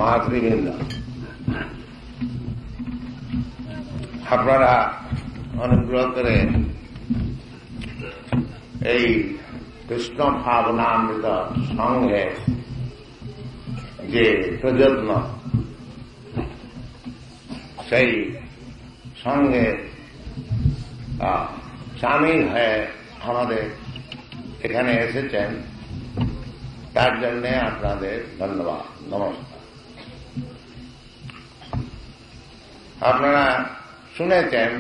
মাতৃবৃন্দ, আপনারা অনুগ্রহ করে এই কৃষ্ণ ভাবনামৃত সঙ্গে যে প্রযত্ন, সেই সঙ্গে সামিল হয়ে আমাদের এখানে এসেছেন, তার জন্য আপনাদের ধন্যবাদ, নমস্কার। আপনারা শুনেছেন,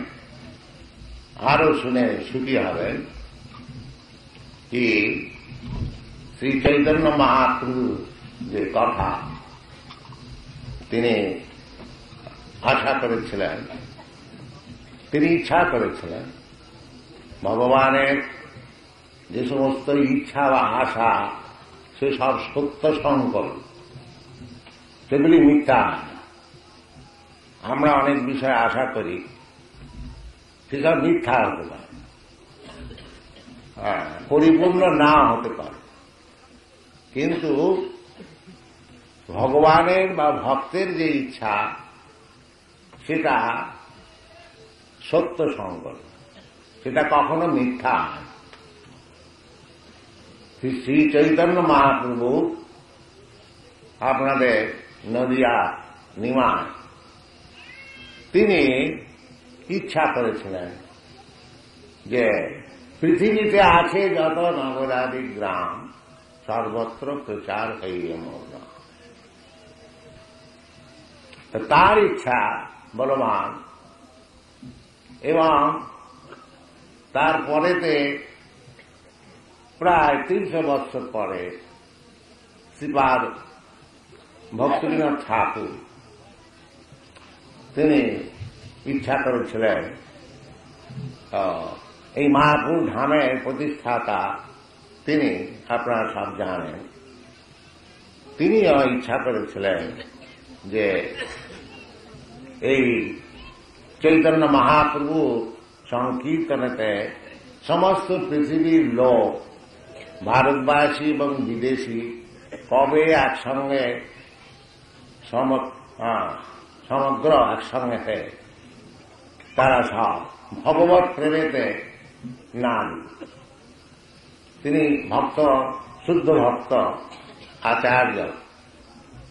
আরো শুনে সুখী হবেন কি শ্রী চৈতন্য মহাপ্রভু যে কথা তিনি আশা করেছিলেন, তিনি ইচ্ছা করেছিলেন ভগবানের যে সমস্ত ইচ্ছা বা আশা সেসব সত্য সংকল্প, সেগুলি মিথ্যা। আমরা অনেক বিষয়ে আশা করি, সেসব মিথ্যা হতে পারে, পরিপূর্ণ না হতে পারে, কিন্তু ভগবানের বা ভক্তের যে ইচ্ছা সেটা সত্য সংকল্প, সেটা কখনো মিথ্যা হয়। শ্রী চৈতন্য মহাপ্রভু আপনাদের নদিয়া নিমায় তিনি ইচ্ছা করেছিলেন যে পৃথিবীতে আছে যত নগরাদি গ্রাম সর্বত্র প্রচার হইয়ে মোর। তার ইচ্ছা বলবান, এবং তারপরেতে প্রায় 300 বৎসর পরে শ্রীপাদ ভক্তিবিনোদ ঠাকুর তিনি ইচ্ছা করেছিলেন, এই মায়াপুর ধামের প্রতিষ্ঠাতা তিনি, আপনারা সব জানেন, তিনিও ইচ্ছা করেছিলেন যে এই চৈতন্য মহাপ্রভু সংকীর্তনেতে সমস্ত পৃথিবীর লোক, ভারতবাসী এবং বিদেশী, কবে একসঙ্গে সমগ্র একসঙ্গে হয়ে তারা সব ভগবত প্রেমেতে নাম। তিনি ভক্ত, শুদ্ধ ভক্ত আচার্য,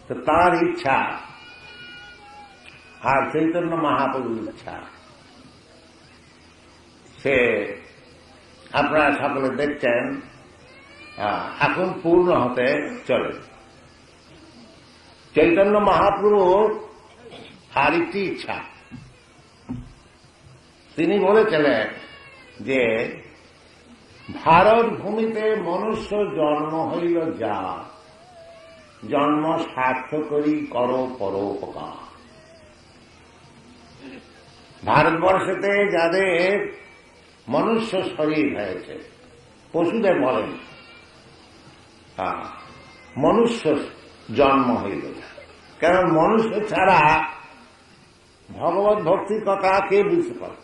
তো তার ইচ্ছা আর চৈতন্য মহাপ্রভুর ইচ্ছা সে আপনারা সকলে দেখছেন এখন পূর্ণ হতে চলে। চৈতন্য মহাপ্রভুর আর একটি ইচ্ছা, তিনি বলেছিলেন যে ভারত ভূমিতে মনুষ্য জন্ম হইল যা, জন্ম সার্থক করি করো পরোপকার। ভারতবর্ষেতে যাদের মনুষ্য শরীর হয়েছে, পশুদের বলেন মনুষ্য জন্ম হইল, কারণ মনুষ্য ছাড়া ভগবত ভক্তির কথা কে বুঝতে পারে?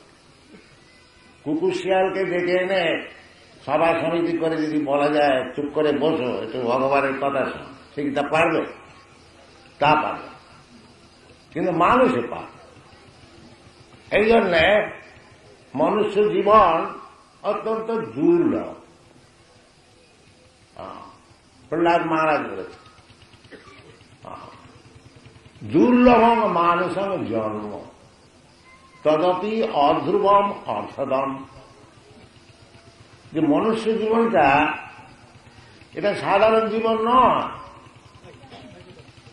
কুকুর শিয়ালকে ডেকে এনে সভা সমিতি করে যদি বলা যায় চুপ করে বসো, একটু ভগবানের কথা শোন, সে কি তা পারবে? তা পারবে, কিন্তু মানুষে পারবে। এই জন্যে মনুষ্য জীবন অত্যন্ত দুর্লভ। প্রহ্লাদ মহারাজ বলেছে, দুর্লভং মানুষং জন্ম তদপি অধ্রুবম অর্থদম। যে মনুষ্য জীবনটা এটা সাধারণ জীবন নয়,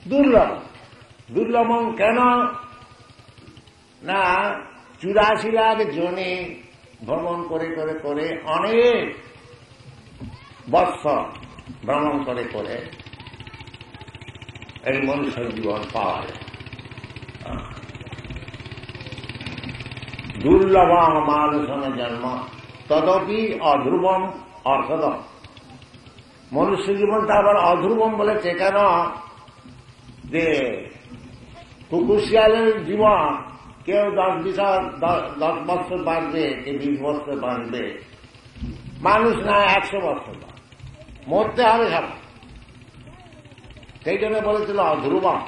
দুর্লভ। দুর্লভং কেন না 84 লাখ জনে ভ্রমণ করে করে করে অনেক বৎসর ভ্রমণ করে করে এই মনুষ্য জীবন পাওয়া যায়। দুর্লভম মানুষের জন্ম তদপি অধ্রুবম অর্থদম। মনুষ্য জীবনটা আবার অধ্রুবম বলেছে কেন? যে কুকুর শিয়ালের জীবন কেউ 10 বছর বাঁচবে, কেউ 20 বছর বাঁচবে, মানুষ না 100 বছর মরতে হবে সব। সেই জন্য বলেছিল অধ্রুবম।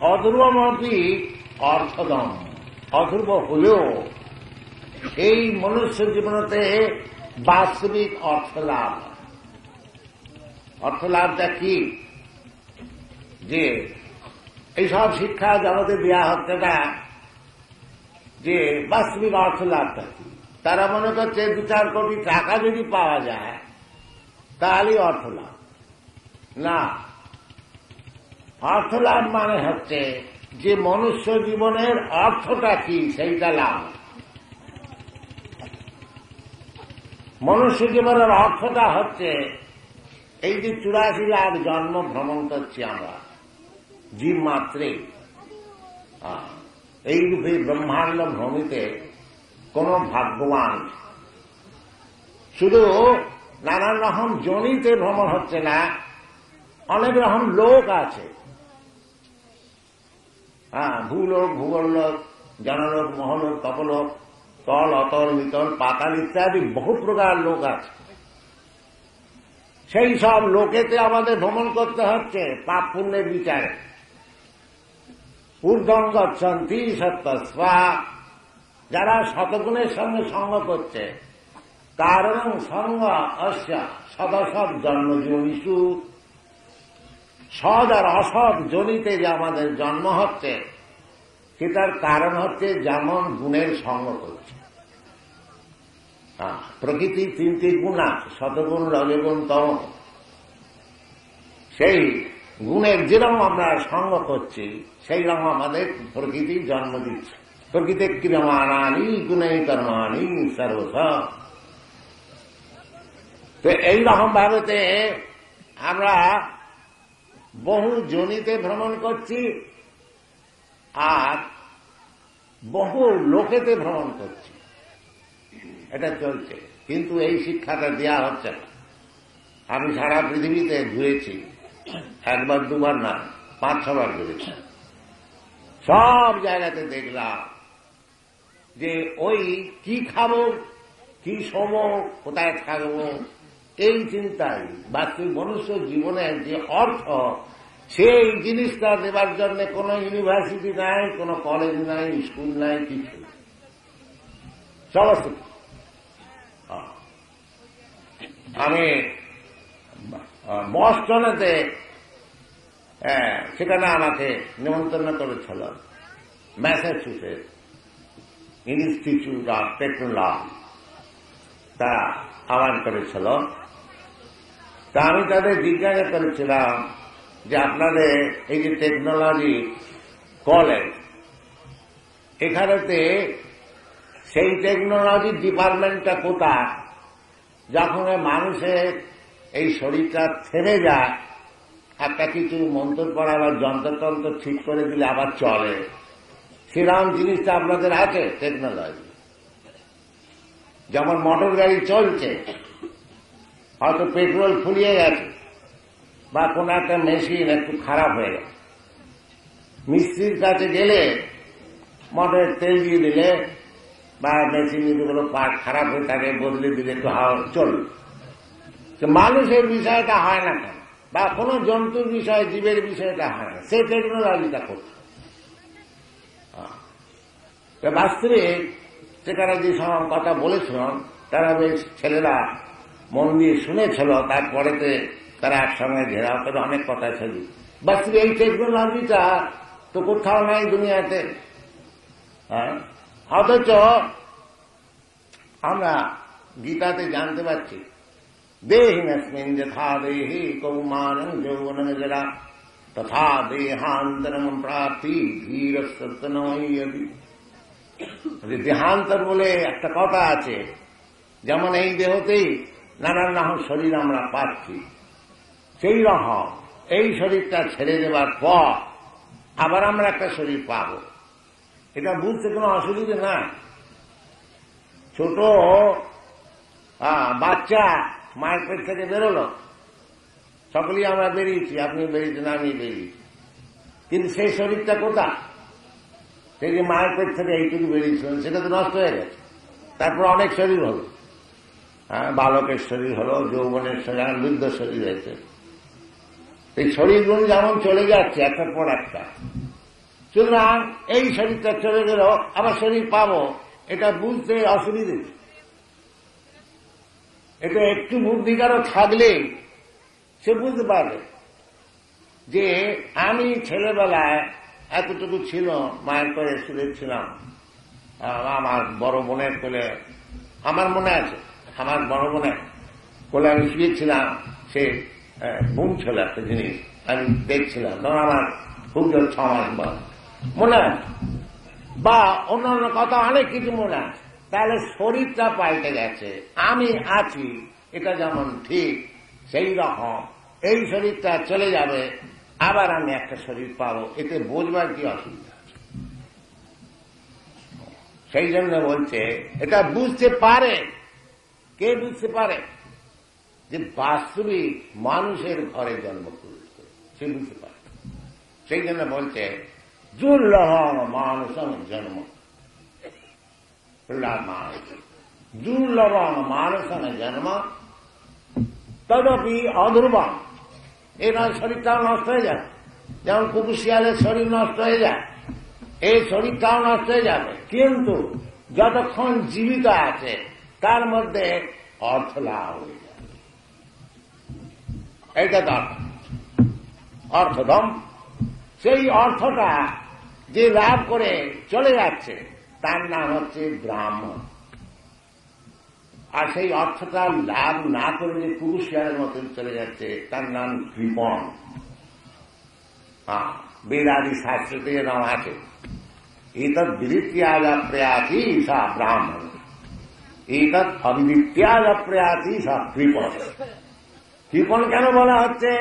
অধ্রুবমপি অর্থদম, অধ্রুব হলেও এই মনুষ্য জীবনতে বাস্তবিক অর্থলাভ। অর্থলাভটা কি? যে এইসব শিক্ষা জগতে দেওয়া হচ্ছে না, যে বাস্তবিক অর্থলাভটা কি। তারা মনে করছে 2-4 কোটি টাকা যদি পাওয়া যায় তাহলেই অর্থলাভ। না, অর্থলাভ মানে হচ্ছে যে মনুষ্য জীবনের অর্থটা কি সেইটা লাভ। মনুষ্য জীবনের অর্থটা হচ্ছে এই যে 84 লাখ জন্ম ভ্রমণ করছি আমরা জীব মাত্রে, এই রূপে ব্রহ্মাণ্ড ভ্রমিতে কোন ভাগ্যবান শুধু নানান রকম জনিতে ভ্রমণ হচ্ছে না, অনেক রকম লোক আছে। ভূলোক, ভূগোললোক, জনলোক, মহলোক, তপলোক, তল, অতল, নিতল, পাতাল ইত্যাদি বহু প্রকার লোক আছে। সেই সব লোকেতে আমাদের ভ্রমণ করতে হচ্ছে পাপ পুণ্যের বিচারে। ঊর্ধ্বং গচ্ছন্তি সত্যস্বা, যারা শতগুণের সঙ্গে সঙ্গ করছে, কারণ সঙ্গ অস্য সদসৎ জন্মজনিষু, সৎ আর অসৎ জনিতে যে আমাদের জন্ম হচ্ছে সেটার কারণ হচ্ছে যেমন গুণের সঙ্গ করছে। প্রকৃতির 3টি গুণ আছে, সতগুণ, রজগুণ, তম। সেই গুণের যেরকম আমরা সঙ্গ করছি সেই রকম আমাদের প্রকৃতি জন্ম দিচ্ছে। প্রকৃতি ক্রিয়মাণানি গুণেই কর্মাণি সর্বস। তো এইরকম ভাবেতে আমরা বহু জনিতে ভ্রমণ করছি আর বহু লোকেতে ভ্রমণ করছি, এটা চলছে। কিন্তু এই শিক্ষাটা দেওয়া হচ্ছে না। আমি সারা পৃথিবীতে ঘুরেছি, 1-2 না, 5-6 বার ঘুরেছি। সব জায়গাতে দেখলাম যে ওই কি খাবো, কি শোবো, কোথায় থাকবো, এই চিন্তাই বাস্তবিক মনুষ্য জীবনের যে অর্থ, সেই জিনিসটা দেবার জন্য কোনো ইউনিভার্সিটি নাই, কোনো কলেজ নাই, স্কুল নাই, কিছু সমস্ত। আমি বস্টনেতে, সেখানে আমাকে নিমন্ত্রণ করেছিল ম্যাসাচুসেটস ইনস্টিটিউট অফ টেকনোলজি, তারা আহ্বান করেছিল। তা আমি তাদের জিজ্ঞাসা করেছিলাম যে আপনাদের এই যে টেকনোলজি কলেজ, এখানেতে সেই টেকনোলজি ডিপার্টমেন্টটা কোথায়? যখন মানুষের এই শরীরটা থেমে যায়, একটা কিছু মন্ত্র পড়া বা যন্ত্রতন্ত্র ঠিক করে দিলে আবার চলে, সেরকম জিনিসটা আপনাদের আছে টেকনোলজি। যেমন মোটর গাড়ি চলছে, হয়তো পেট্রোল ফুরিয়ে গেছে বা কোন একটা মেশিন একটু খারাপ হয়ে গেছে, মিস্ত্রির কাছে গেলে মোটরের তেল দিয়ে দিলে বা মেশিন যেগুলো পার্ট খারাপ হয়ে থাকে বদলে দিলে একটু হাওয়া চলবে। মানুষের বিষয়টা হয় না কেন, বা কোন জন্তুর বিষয়, জীবের বিষয়টা হয় না, সেই টেকনোলজিটা করছে। বাস্তবিক সেখানে যে সব কথা বলেছিলাম তারা বেশ ছেলেরা মন দিয়ে শুনেছিল, তারপরেতে তারা একসঙ্গে ঘেরাও করে অনেক কথা ছিল। বাস্তবিক এই টেকনোলজিটা তো কোথাও নাই দুনিয়াতে। অথচ আমরা গীতাতে জানতে পারছি দেহিনস্মিন যথা দেহি কৌমানং যৌবনং জরা তথা দেহান্তরম প্রাপ্তি ধীরস্তনয়তি। দেহান্তর বলে একটা কথা আছে, যেমন এই দেহতেই নানান রকম শরীর আমরা পাচ্ছি, সেই রকম এই শরীরটা ছেড়ে দেবার পর আবার আমরা একটা শরীর পাব। এটা বুঝতে কোনো অসুবিধা না। ছোট বাচ্চা মায়ের পেট থেকে বেরোলো, সকলেই আমরা বেরিয়েছি, আপনি বেরিয়েছেন, আমি বেরিয়েছি, কিন্তু সেই শরীরটা কোথা? সেই যে মায়ের পেট থেকে এইটুকু বেরিয়েছিলেন সেটা তো নষ্ট হয়ে গেছে। তারপর অনেক শরীর হলো, বালকের শরীর হলো, যৌবনের শরীর, বৃদ্ধ শরীর হয়েছে। এই শরীরগুলো যেমন চলে যাচ্ছে একটার পর একটা, সুতরাং এই শরীরটা চলে গেল, আবার শরীর পাবো, এটা বুঝতে অসুবিধে। এটা একটু বুদ্ধিকারও থাকলে সে বুঝতে পারবে যে আমি ছেলেবেলায় এতটুকু ছিল, মায়ের কোলে শুয়েছিলাম, আমার বড় বোনের কোলে, আমার মনে আছে আমার বড় বোনের কোলে আমি শুয়েছিলাম, সে বুম ছিল একটা জিনিস আমি দেখছিলাম, তখন আমার খুব 6 মাস বয়স, মনে আছে, বা অন্যান্য কথা অনেক কিছু মনে আছে। তাহলে শরীরটা পাল্টে গেছে, আমি আছি এটা যেমন ঠিক, সেই রকম এই শরীরটা চলে যাবে, আবার আমি একটা শরীর পাবো, এতে বোঝবার কি অসুবিধা আছে? সেই জন্য বলছে এটা বুঝতে পারে। কে বুঝতে পারে? যে বাস্তবিক মানুষের ঘরে জন্ম করেছে, সে বুঝতে পারে। সেই জন্য বলছে দুর্লভম মানুষম জন্ম, দুর্লভম মানুষম জন্ম তদপি অধ্রুবম। এই শরীরটাও নষ্ট হয়ে যায়, যেমন কুকুর শিয়ালের শরীর নষ্ট হয়ে যায়, এই শরীরটাও নষ্ট হয়ে যাবে, কিন্তু যতক্ষণ জীবিত আছে তার মধ্যে অর্থ লাভ হয়ে যাবে। এইটা তো অর্থদম। সেই অর্থটা যে লাভ করে চলে যাচ্ছে তার নাম হচ্ছে ব্রাহ্মণ। আর সেই অর্থটা লাভ না করে যে কুকুর শিয়ালের মতন চলে যাচ্ছে তার নাম কৃপণ। বেদাদি শাস্ত্রতে নাম আছে, এতৎ বিদিত্যাজ প্রয়াতি সা ব্রাহ্মণ, এতৎ অবিদিত্যাজ প্রয়াতি সা কৃপণ। কৃপণ কেন বলা হচ্ছে?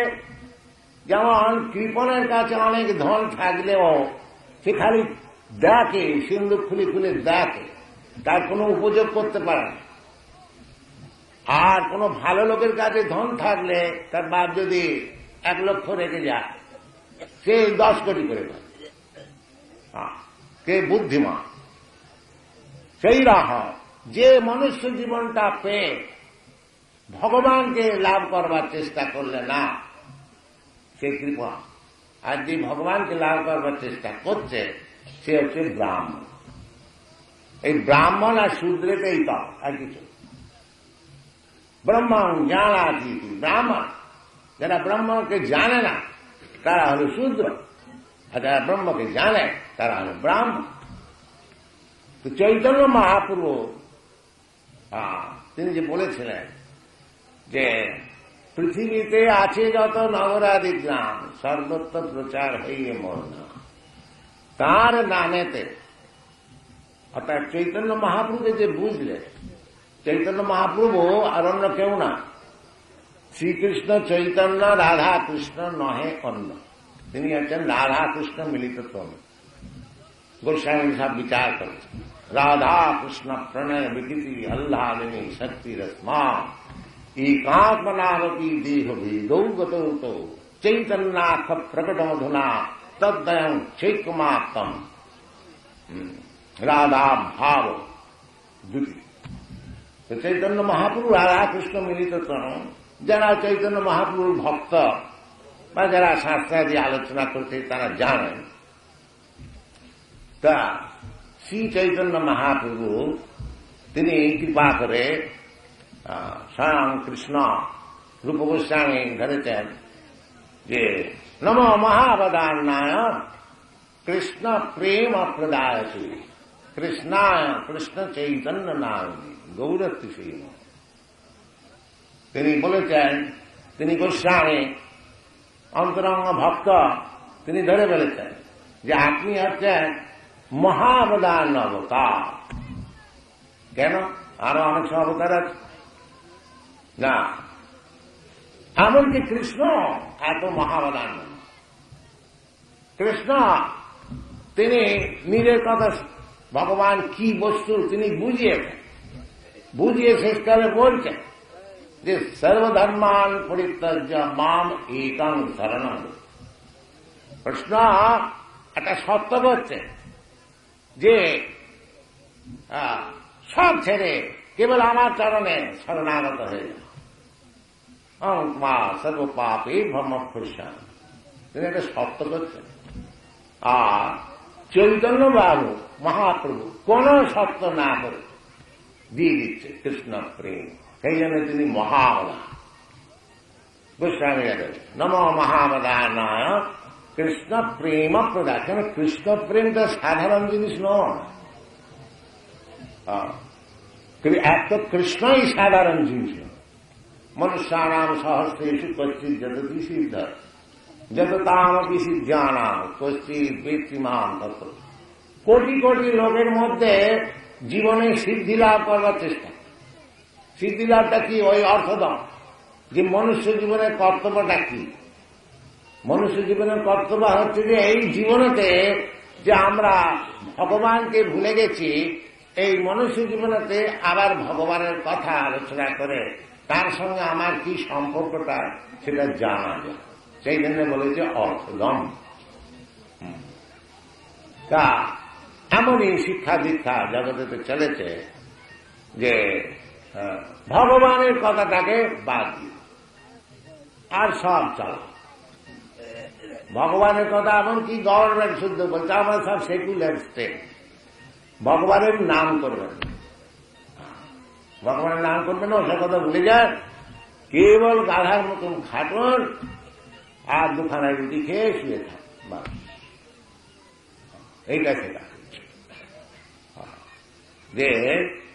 যেমন কৃপণের কাছে অনেক ধন থাকলেও সে খালি দেখে, সিন্ধুক খুলে খুলে দেখে, তার কোনো উপযোগ করতে পারে না। আর কোন ভালো লোকের কাছে ধন থাকলে তার বাপ যদি 1 লক্ষ রেখে যায়, সে 10 কোটি করে দেয়। কে বুদ্ধিমান? সেই রকম যে মনুষ্য জীবনটা পেয়ে ভগবানকে লাভ করবার চেষ্টা করলে না, সে কৃপা। আর যে ভগবানকে লাভ করবার চেষ্টা করছে সে হচ্ছে ব্রাহ্মণ। এই ব্রাহ্মণ আর শূদ্রেতেই তো আর কিছু। ব্রহ্মণ জানাতি ব্রাহ্মণ, যারা ব্রহ্মকে জানে না তারা হল শূদ্র, আর যারা ব্রহ্মকে জানে তারা হল ব্রাহ্মণ। তো চৈতন্য মহাপ্রভু তিনি যে বলেছিলেন যে পৃথিবীতে আছে যত নগরাদি গ্রাম, সর্বত্র প্রচার হইয়ে মোর নাম। তার নামেতে, অর্থাৎ চৈতন্য মহাপ্রভুকে যে বুঝলে, চৈতন্য মহাপ্রভু আর অন্য কেউ না, শ্রীকৃষ্ণ চৈতন্য রাধা কৃষ্ণ নহে অন্য। তিনি হচ্ছেন রাধা কৃষ্ণ মিলিত তনু। গোস্বামী সব বিচার করেছেন, রাধা কৃষ্ণ প্রণয় বিকৃতি আহ্লাদিনী শক্তি রশ্মা একাত্মনাবী দেহ ভেদৌগত চৈতন্যাখ প্রকট মধুনা তদ্দয়ং চৈকমাত্ম রাধা ভাব দ্বিতীয়। চৈতন্য মহাপ্রভু রাধা কৃষ্ণ মিলিত তনু, যারা চৈতন্য মহাপ্রভুর ভক্ত বা যারা শাস্ত্রাদি আলোচনা করতে তারা জানেন। তা শ্রী চৈতন্য মহাপ্রভু তিনি কৃপা করে স্বয়ং কৃষ্ণ রূপ গোস্বামী ধরেছেন যে নম মহাবদান্নায় কৃষ্ণ প্রেম প্রদায়সী কৃষ্ণায় কৃষ্ণ চৈতন্য নাম গৌরত্রী। তিনি বলেছেন, তিনি গোস্বামী অন্তরঙ্গ ভক্ত, তিনি ধরে ফেলেছেন যে আপনি হচ্ছেন মহাবদান অবতার। কেন? আরো অনেক সব অবতার আছে না, এমনকি কৃষ্ণ এত মহাবদান। কৃষ্ণ তিনি নিজের কথা ভগবান কি বস্তু তিনি বুঝিয়ে শেষকালে বলছেন যে সর্বধর্মান পরিত্যজ্য মাম একং শরণং। কৃষ্ণ একটা সত্য করছে যে সব ছেড়ে কেবল আমার চরণে শরণাগত হয়ে যাও। মা সর্বপাপে ব্রহ্মপুরুষান, তিনি একটা সত্য করছেন। আর চৈতন্য বাবু মহাপ্রভু কোন শর্ত না করে দিয়ে দিচ্ছে কৃষ্ণ প্রেম, সেই জন্য তিনি মহাবদান। গোস্বামী নম মহাবদানায় কৃষ্ণ প্রেম প্রদান। কেন কৃষ্ণ প্রেমটা সাধারণ জিনিস নয়, এক তো কৃষ্ণই সাধারণ জিনিস নয়। মনুষ্যানাম সহস্রেষু কশ্চিৎ যততি সিদ্ধ যততামপি সিদ্ধানাম কশ্চিৎ বেত্তিমাম তত। কোটি কোটি লোকের মধ্যে জীবনে সিদ্ধি লাভ করবার চেষ্টা। সিদ্ধি লাভটা কি? ওই অর্থদম যে মনুষ্য জীবনের কর্তব্যটা কি। মনুষ্য জীবনের কর্তব্য হচ্ছে যে এই জীবনেতে যে আমরা ভগবানকে ভুলে গেছি, এই মনুষ্য জীবনেতে আবার ভগবানের কথা আলোচনা করে তার সঙ্গে আমার কি সম্পর্কটা সেটা জানা যায়। সেই জন্য বলেছে অর্থদম। তা এমনই শিক্ষা দীক্ষা জগতে চলেছে যে ভগবানের কথাটাকে বাদ দিয়ে আর সব চলে। ভগবানের কথা এমনকি গভর্নমেন্ট শুদ্ধ বলছে আমরা সব সেকুলার স্টেট। ভগবানের নাম করবেন, ভগবানের নাম করবেন না, ওসব কথা ভুলে যান। কেবল গাধার মতন খাটুন আর দুখানা রুটি খেয়ে শুয়ে থাক, বাস। এইটা সেটা যে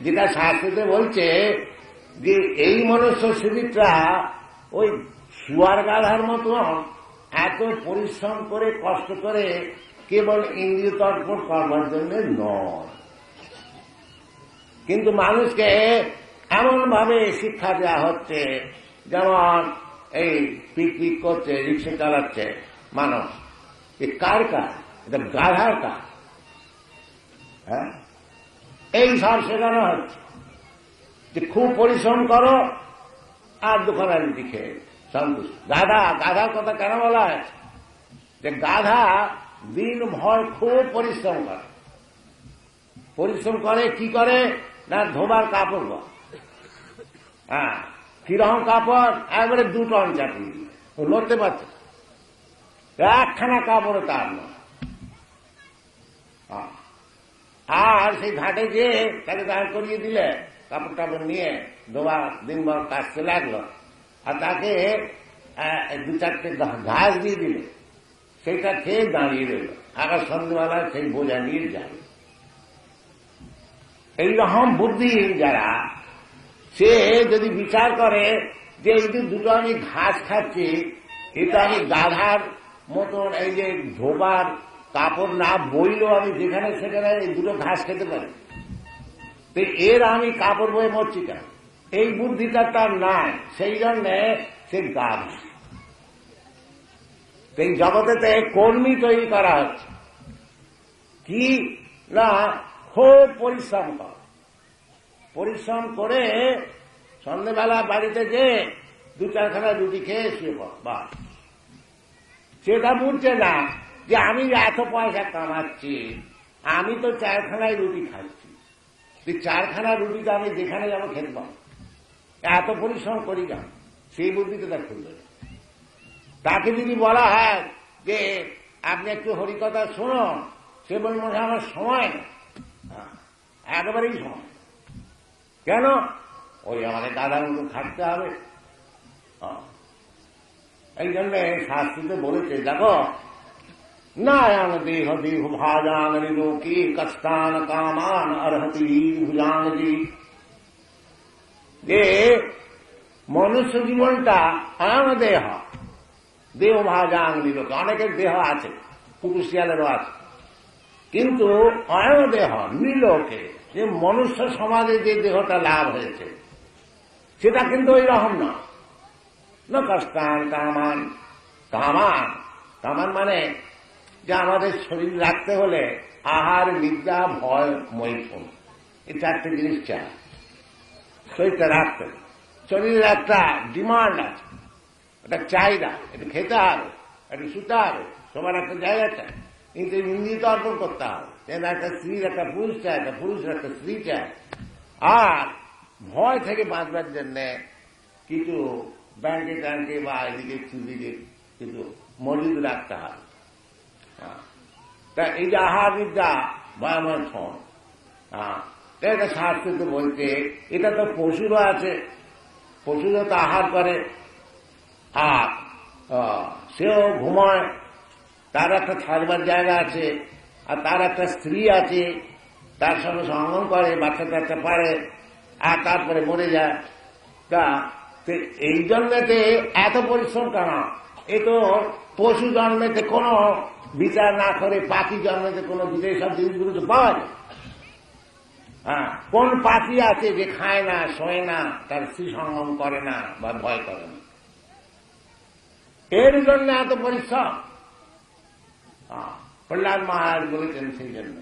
যেটা শাস্ত্রতে বলছে যে এই মনুষ্য শরীরটা ওই শুয়ার গাধার মতন এত পরিশ্রম করে কষ্ট করে কেবল ইন্দ্রিয় তর্পণ করবার জন্য নয়। কিন্তু মানুষকে এমন ভাবে শিক্ষা দেওয়া হচ্ছে, যেমন এই পিকনিক করছে, রিক্সা চালাচ্ছে মানুষ, কার কাজ? এটা গাধার কাজ। হ্যাঁ, এই সব শেখানো হচ্ছে যে খুব পরিশ্রম করো আর দুখানা রুটি খেয়ে সন্তুষ্ট। গাধার কথা কেন বলা হয়? যে গাধা দিন ভর খুব পরিশ্রম করে। পরিশ্রম করে কি করে না, ধোবার কাপড় পর। হ্যাঁ, কিরকম কাপড়? একবারে 2 টন চাকরি, ও লড়তে পারছে, একখানা কাপড়ে তার নয়। আর সেই ঘাটে যে তাকে দাঁড় করিয়ে দিলে, কাপড় টাপড় নিয়ে ধোবা দিনভর কাটতে লাগলো, আর তাকে 2-4টে ঘাস দিয়ে দিলে, সেইটা খেয়ে দাঁড়িয়ে রইল। আবার সন্ধ্যেবেলায় সেই বোঝা নিয়ে যাবে। এইরকম বুদ্ধিহীন যারা, সে যদি বিচার করে যে এই যে দুটো আমি ঘাস খাচ্ছি, এটা আমি গাধার মতন এই যে ধোবার কাপড় না বইলেও আমি যেখানে সেখানে এই দুটো ঘাস খেতে পারি, তো এর আমি কাপড় বয়ে মরছি কেন? এই বুদ্ধিটা তার নাই, সেই জন্যে সে গাধা। এই জগতেতে কর্মী তৈরি করা হচ্ছে কি না, খুব পরিশ্রম কর, পরিশ্রম করে সন্ধ্যেবেলা বাড়িতে যে 2-4খানা রুটি খেয়ে শুয়ে পড়, বাস। সেটা বুঝছে না যে আমি এত পয়সা কামাচ্ছি, আমি তো 4খানায় রুটি খাচ্ছি, 4খানা রুটিটা আমি যেখানে যাবো খেতে পাবো, এত পরিশ্রম করি না, সেই বুদ্ধিতে তার খুলবে। তাকে যদি বলা হয় যে আপনি একটু হরিকথা শুনুন, সে বলবে আমার সময় না, একেবারেই সময়। কেন? ওই আমাদের দাদার মতো থাকতে হবে। এই জন্য শাস্ত্রীতে বলেছে, দেখো নায়ান দেহ দেহ ভাজান নিলোকি কষ্টান কামান অর্হতি ভুজানজি, যে মনুষ্য জীবনটা আয়ন দেহ দেহ ভাজান নিলোকে, অনেকের দেহ আছে, কুকুর শিয়ালেরও আছে, কিন্তু অয়ন দেহ নিলোকে, যে মনুষ্য সমাজে যে দেহটা লাভ হয়েছে সেটা কিন্তু ওই রকম না। না কষ্টান কামান, কামান কামান মানে যে আমাদের শরীর রাখতে হলে আহার, নিদ্রা, ভয়, মৈথুন, এই 4টে জিনিস চাই শরীরটা রাখতে। শরীরের একটা ডিমান্ড আছে, একটা চাহিদা, একটু খেতে হবে, একটু শুতে হবে, সবার একটা জায়গা চাই, কিন্তু ইন্দ্রিয় অর্পণ করতে হবে। একটা স্ত্রীর একটা পুরুষ চায়, একটা পুরুষের একটা স্ত্রী চায়। আর ভয় থেকে বাঁচবার জন্য কিছু ব্যাংকে ট্যাঙ্কে বা এদিকে সেদিকে কিছু মজুদ রাখতে হবে। তা এই যে আহার বিদ্যা ভয়াময় ধন, এটা শাস্ত্রে বলতে, এটা তো পশুরও আছে, পশুরও তো আহার করে, আর সেও ঘুমায়, তার একটা থাকবার জায়গা আছে, আর তার একটা স্ত্রী আছে, তার সঙ্গে সঙ্গম করে, বাচ্চা কাচ্চা পারে, আর তারপরে মরে যায়। তা এই জন্মেতে এত পরিশ্রম কেন? এ তো পশু জন্মেতে কোনো বিচার না করে পাখি জন্মেতে কোনো বিচার, সব জিনিসগুলো তো পাওয়া যায়। হ্যাঁ, কোন পাখি আছে যে খায় না, শোয় না, তার স্ত্রী সঙ্গম করে না বা ভয় করে না? এর জন্য এত পরিশ্রম। প্রহ্লাদ মহারাজ বলেছেন সেই জন্য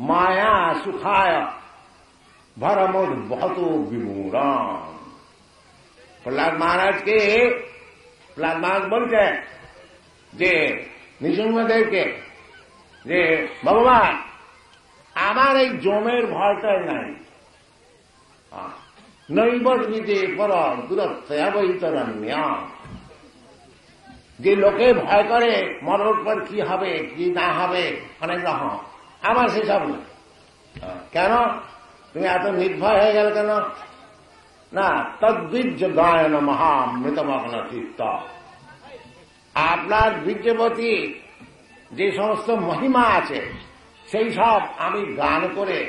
মায়া সুখায় ভরমোদ বহুত বিমূঢ়। প্রহ্লাদ মহারাজকে, প্রহ্লাদ মহারাজ বলছেন যে নৃসিংহদেবকে, যে ভগবান আমার এই জমের ভয়টাই নাই, নৈবর্মিতে পর দূরত্বরণ্য, যে লোকে ভয় করে মরার পর কি হবে কি না হবে অনেক রকম, আমার সেসব না। কেন তুমি এত নির্ভয় হয়ে গেল কেন? না, তদ্বীর্য গায়ন মহামৃতমগ্ন চিত্ত, আপনার বীর্যবতী যে সমস্ত মহিমা আছে সেই সব আমি গান করে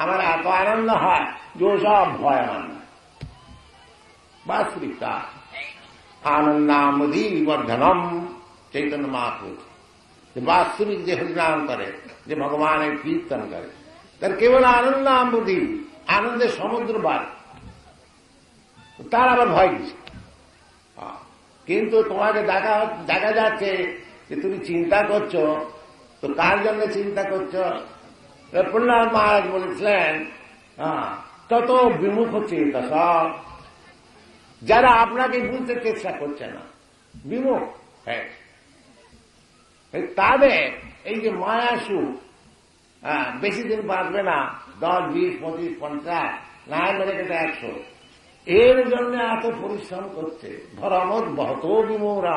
আমার এত আনন্দ হয় যে সব ভয় আমার না। বাস্তবিকতা আনন্দামুদি বর্ধনম চৈতন্য মহাপুর, যে বাস্তবিক যে হরিনাম করে, যে ভগবানের কীর্তন করে, তার কেবল আনন্দামুদি, আনন্দের সমুদ্র বার, তার আবার ভয় কিছু। কিন্তু তোমাকে দেখা যাচ্ছে যে তুমি চিন্তা করছো, তো কার জন্য চিন্তা করছো? প্রহ্লাদ মহারাজ বলেছিলেন তত বিমুখ চিন্তা, সব যারা আপনাকে বুঝতে চেষ্টা করছে না, বিমুখ, হ্যাঁ, তাদের এই যে মায়াসু বেশি দিন বাঁচবে না, 10, 20, 25, 50, না মেরে গেছে 100, এর জন্য এত পরিশ্রম করছে। ভরমোদ বহুত বিমূঢ়,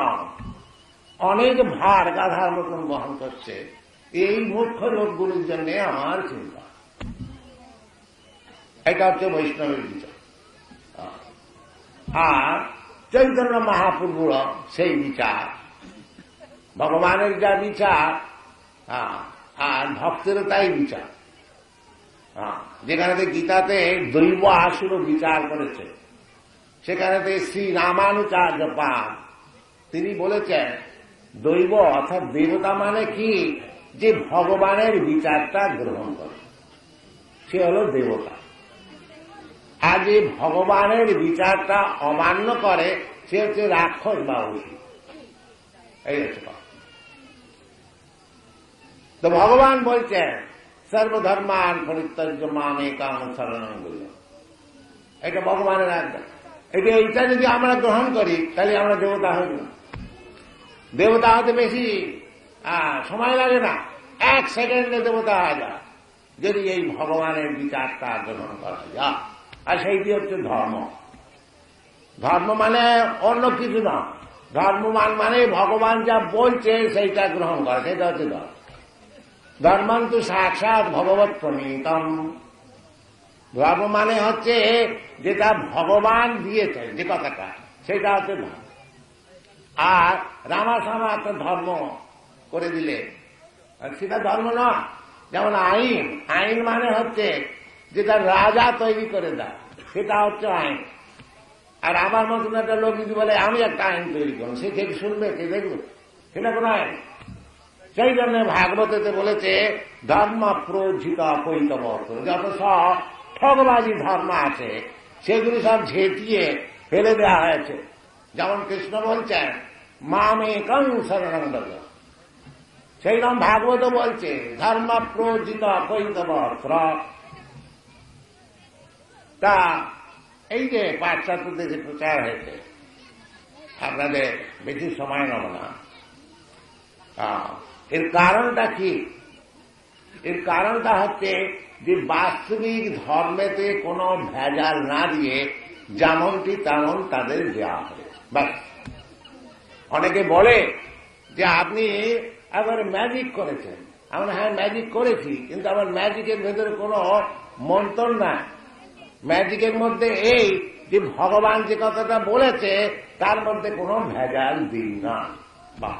অনেক ভার গাধার মতন বহন করছে। এই মুখ্য লোকগুলির জন্য আমার চিন্তা। এটা হচ্ছে বৈষ্ণবের বিচার। আর চৈতন্য মহাপ্রভুর সেই বিচার, ভগবানের যা বিচার, আর ভক্তেরও তাই বিচার। যেখানে গীতাতে দৈব আসুর বিচার করেছে, সেখানেতে শ্রী রামানুচার্য পাদ তিনি বলেছেন দৈব অর্থাৎ দেবতা মানে কি? যে ভগবানের বিচারটা গ্রহণ করে, সে হল দেবতা। আর যে ভগবানের বিচারটা অমান্য করে, সে হচ্ছে রাক্ষস বা অসুর। এই হচ্ছে কথা। তো ভগবান বলছেন সর্বধর্মান পরিত্যজ্য মাম একাম শরণং ব্রজ, এটা ভগবানের আজ্ঞা। এইটা যদি আমরা গ্রহণ করি তাহলে আমরা দেবতা হইব না। দেবতা হতে বেশি সময় লাগে না, 1 সেকেন্ডে দেবতা হয়ে যায় যদি এই ভগবানের বিচারটা গ্রহণ করা যায়। আর সেইটি হচ্ছে ধর্ম। ধর্ম মানে অন্য কিছু না, ধর্ম মানে ভগবান যা বলছে সেইটা গ্রহণ করা, সেটা হচ্ছে ধর্ম। ধর্মান্তু সাক্ষাৎ ভগবৎ প্রণীতম, ধর্ম মানে হচ্ছে যেটা ভগবান দিয়েছে, যে কথাটা, সেটা হচ্ছে ধর্ম। আর রামাসামা একটা ধর্ম করে দিলে সেটা ধর্ম না। যেমন আইন, আইন মানে হচ্ছে যেটা রাজা তৈরি করে দেয়, সেটা হচ্ছে আইন। আর আমার মতন একটা লোক যদি বলে আমি একটা আইন তৈরি করুন, সে কে শুনবে, কে দেখবে? সেটা কোন আইন। সেই জন্য ভাগবতেতে বলেছে ধর্ম প্রোজিত পৈতব, যত সব ঠগবাজি ধর্ম আছে সেগুলি সব ঝেঁটিয়ে ফেলে দেওয়া হয়েছে। যেমন কৃষ্ণ বলছেন মামেকং শরণং ব্রজ, সেইরকম ভাগবত বলছে ধর্ম প্রোজিত পৈতব। তা এই যে পাশ্চাত্য দেশে প্রচার হয়েছে, আপনাদের বেশি সময় নেব না, এর কারণটা কি? এর কারণটা হচ্ছে যে বাস্তবিক ধর্মেতে কোনো ভেজাল না দিয়ে যেমনটি তেমন তাদের দেওয়া হবে। বাস, অনেকে বলে যে আপনি এবারে ম্যাজিক করেছেন। আমরা হ্যাঁ ম্যাজিক করেছি, কিন্তু আমার ম্যাজিকের ভেতরে কোনো মন্ত্র নাই। ম্যাজিকের মধ্যে এই যে ভগবান যে কথাটা বলেছে তার মধ্যে কোনো ভেজাল দিন না। বা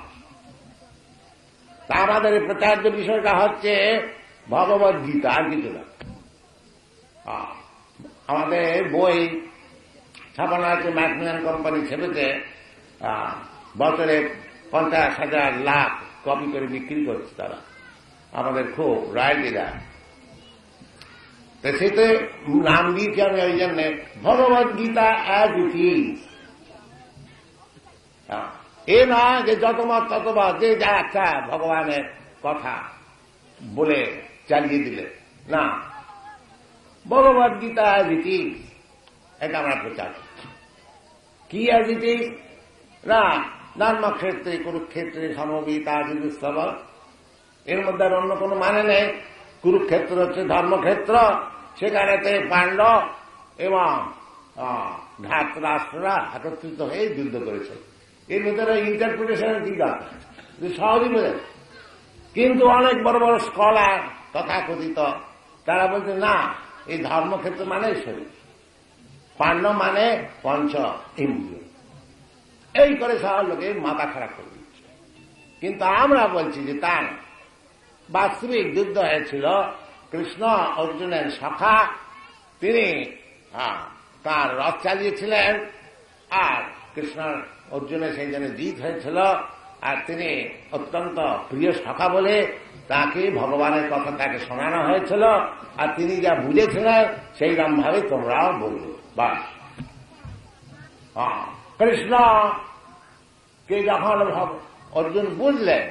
তা আমাদের প্রচার্য বিষয়টা হচ্ছে ভগবদ গীতা, আর কিছু না। আমাদের বই ছাপানো আছে, ম্যাকমিলান কোম্পানি ছেপেছে, বছরে 50,000 লাখ কপি করে বিক্রি করছে তারা, আমাদের খুব রয়্যালটি দেয়। সেতে নাম দিয়েছি আমি ওই জন্য ভগবদ গীতা অ্যাজ ইট ইজ। এ নয় যে যতমত ততমত, যে যা একটা ভগবানের কথা বলে চালিয়ে দিলে না, ভগবদ গীতা অ্যাজ ইট ইজ, এটা আমরা প্রচার করছি। কি অ্যাজ ইট ইজ? না ধর্মক্ষেত্রে কুরুক্ষেত্রে সমবেতা যুদ্ধোৎসব, এর মধ্যে আর অন্য কোনো মানে নেই। কুরুক্ষেত্র হচ্ছে ধর্মক্ষেত্র, সেখানেতে পাণ্ডব এবং ধাতরাষ্ট্ররা একত্রিত হয়ে যুদ্ধ করেছে। এর ভিতরে ইন্টারপ্রিটেশনের কি দরকার? সহজই বোঝে। কিন্তু অনেক বড় বড় স্কলার তথাকথিত তারা বলছে না, এই ধর্মক্ষেত্র মানে শরীর, পাণ্ডব মানে পঞ্চ ইন্দ্রিয়, এই করে সব লোকের মাথা খারাপ করে দিচ্ছে। কিন্তু আমরা বলছি যে তা না, বাস্তবিক যুদ্ধ হয়েছিল। কৃষ্ণ অর্জুনের সখা, তিনি তার রথ চালিয়েছিলেন, আর কৃষ্ণ অর্জুনের সেই জন্য জিত হয়েছিল। আর তিনি অত্যন্ত প্রিয় সখা বলে তাকে ভগবানের কথা তাকে শোনানো হয়েছিল, আর তিনি যা বুঝেছিলেন সেইরকম ভাবে তোমরাও বলবে। বাস কৃষ্ণ কে যখন অর্জুন বুঝলেন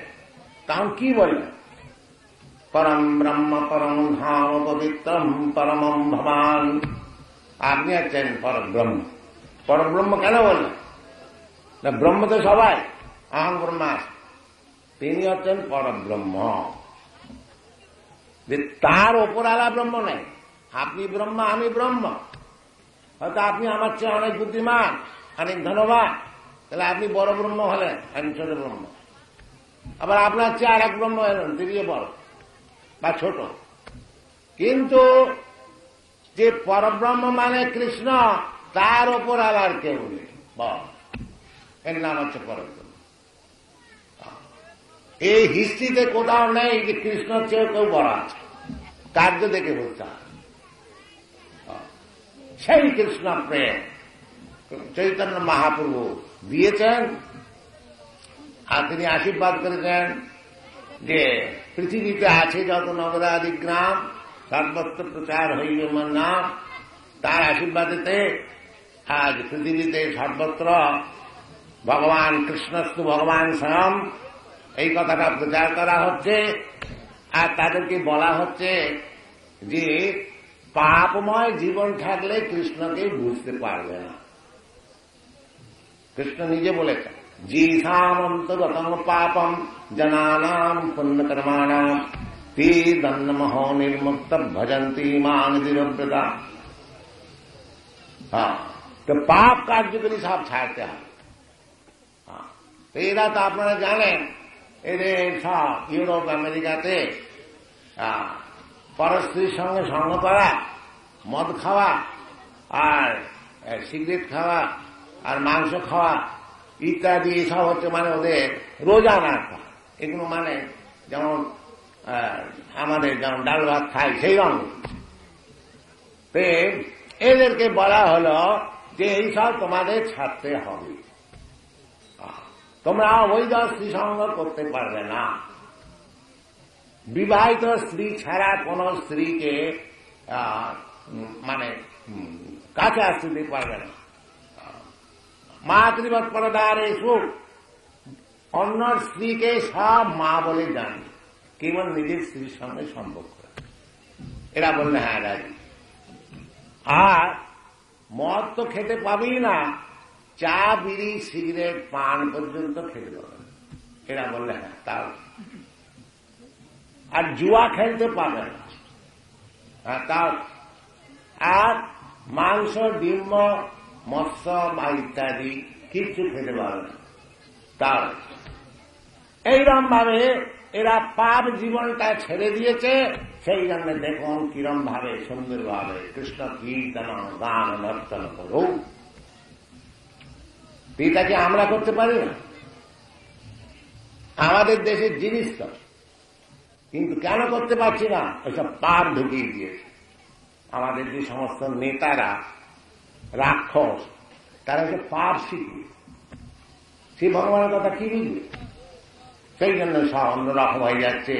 তখন কি বললেন? পরম ব্রহ্ম পরম ধাম পবিত্রম পরমম ভবান। আপনি হচ্ছেন পরব্রহ্ম। পরব্রহ্ম কেন বললেন? না ব্রহ্ম তো সবাই, আহং ব্রহ্মাস্মি, তিনি হচ্ছেন পরব্রহ্ম। তার ওপর আলা ব্রহ্ম নেই। আপনি ব্রহ্ম, আমি ব্রহ্ম। হয়তো আপনি আমার চেয়ে অনেক বুদ্ধিমান, অনেক ধনবান, তাহলে আপনি বড় ব্রহ্ম হলেন, আমি ছোট ব্রহ্ম। আবার আপনার চেয়ে আর এক ব্রহ্ম হলেন, তিনি বড় বা ছোট। কিন্তু যে পরব্রহ্ম মানে কৃষ্ণ, তার ওপর আলার কেউ নেই, এর নাম হচ্ছে পরব্রহ্ম। এই হিস্ট্রিতে কোথাও নেই যে কৃষ্ণর চেয়ে কেউ বড় আছে, কার্য দেখে বলতে হয়। সেই কৃষ্ণ প্রেম চৈতন্য মহাপ্রভু দিয়েছেন, আর তিনি আশীর্বাদ করেছেন যে পৃথিবীতে আছে যত নগরাদি গ্রাম সর্বত্র প্রচার হইবে মন নাম। তার আশীর্বাদেতে আজ পৃথিবীতে সর্বত্র ভগবান কৃষ্ণস্তু ভগবান স্বয়ং, এই কথাটা প্রচার করা হচ্ছে। আর তাদেরকে বলা হচ্ছে যে পাপময় জীবন থাকলে কৃষ্ণকে বুঝতে পারবে না। কৃষ্ণ নিজে বলেছেন, জীসামন্তগতম পাপম জনানাম পুণ্যকর্মাণাম তে দন্নমহ নির্মুক্ত ভজন্তি মান দৃঢ়ব্রতা। তো পাপ কার্যকরী সব ছাড়তে হবে। তো এরা তো আপনারা জানেন, এদের সব ইউরোপ আমেরিকাতে পরস্ত্রীর সঙ্গে সঙ্গ করা, মদ খাওয়া, আর সিগারেট খাওয়া, আর মাংস খাওয়া ইত্যাদি, এসব হচ্ছে মানে ওদের রোজানা। এগুলো মানে যেমন আমাদের যেমন ডাল ভাত খাই সেই রঙ। এদেরকে বলা হলো যে এইসব তোমাদের ছাড়তে হবে, তোমরা অবৈধ স্ত্রী সঙ্গ করতে পারবে না। বিবাহিত স্ত্রী ছাড়া কোন স্ত্রীকে মানে কাছে আসতে পারবে না। মাতৃবৎ পরদারে সুখ, অন্য স্ত্রীকে সব মা বলে জানে, কেবল নিজের স্ত্রীর সঙ্গে সম্পর্ক। এরা বললে হ্যাঁ রাজি। আর মদ তো খেতে পাবেই না, চা বিড়ি সিগারেট পান পর্যন্ত খেতে পাবে। এরা বললে হ্যাঁ তাও। আর জুয়া খেলতে পাবে না, তাও। আর মাংস ডিম্ব মৎস্য বা ইত্যাদি কিচ্ছু খেতে পাবে না, তাও। এইরকম ভাবে এরা পাপ জীবনটা ছেড়ে দিয়েছে। সেই জন্য দেখুন কিরম ভাবে সুন্দর ভাবে কৃষ্ণ কীর্তন গান নর্তন করো। এটাকে আমরা করতে পারি না, আমাদের দেশের জিনিস তো, কিন্তু কেন করতে পারছি না? ওইসব পাপ ঢুকিয়ে দিয়েছে। আমাদের যে সমস্ত নেতারা রাক্ষস, তারা যে পাপ শিখিয়ে, সে ভগবানের কথা কি বুঝবে? সেই জন্য সব অন্যরকম হয়ে যাচ্ছে,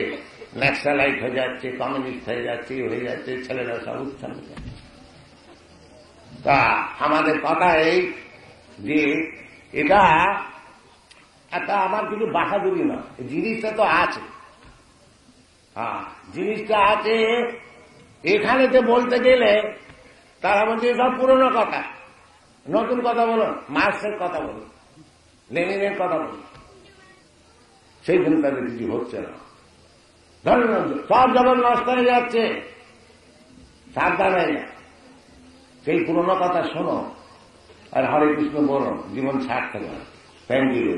ন্যাশনালাইট হয়ে যাচ্ছে, কমিউনিস্ট হয়ে যাচ্ছে, হয়ে যাচ্ছে, ছেলেরা সব উচ্ছন্ন যাচ্ছে। তা আমাদের কথা এই যে এটা একটা আমার কিছু বাহাদুরি না, জিনিসটা তো আছে। হ্যাঁ, জিনিসটা আছে। এখানেতে বলতে গেলে তারা বলছে সব পুরনো কথা, নতুন কথা বলুন, মার্ক্সের কথা বলুন, লেনিনের কথা বলুন। সেই জন্য তাদের কিছু হচ্ছে না। ধরুন সব যখন নষ্ট হয়ে যাচ্ছে, সাবধান হয়ে যায়। সেই পুরনো কথা শোনো আর হরে কৃষ্ণ বলো, জীবন সার্থক হয়। Thank you.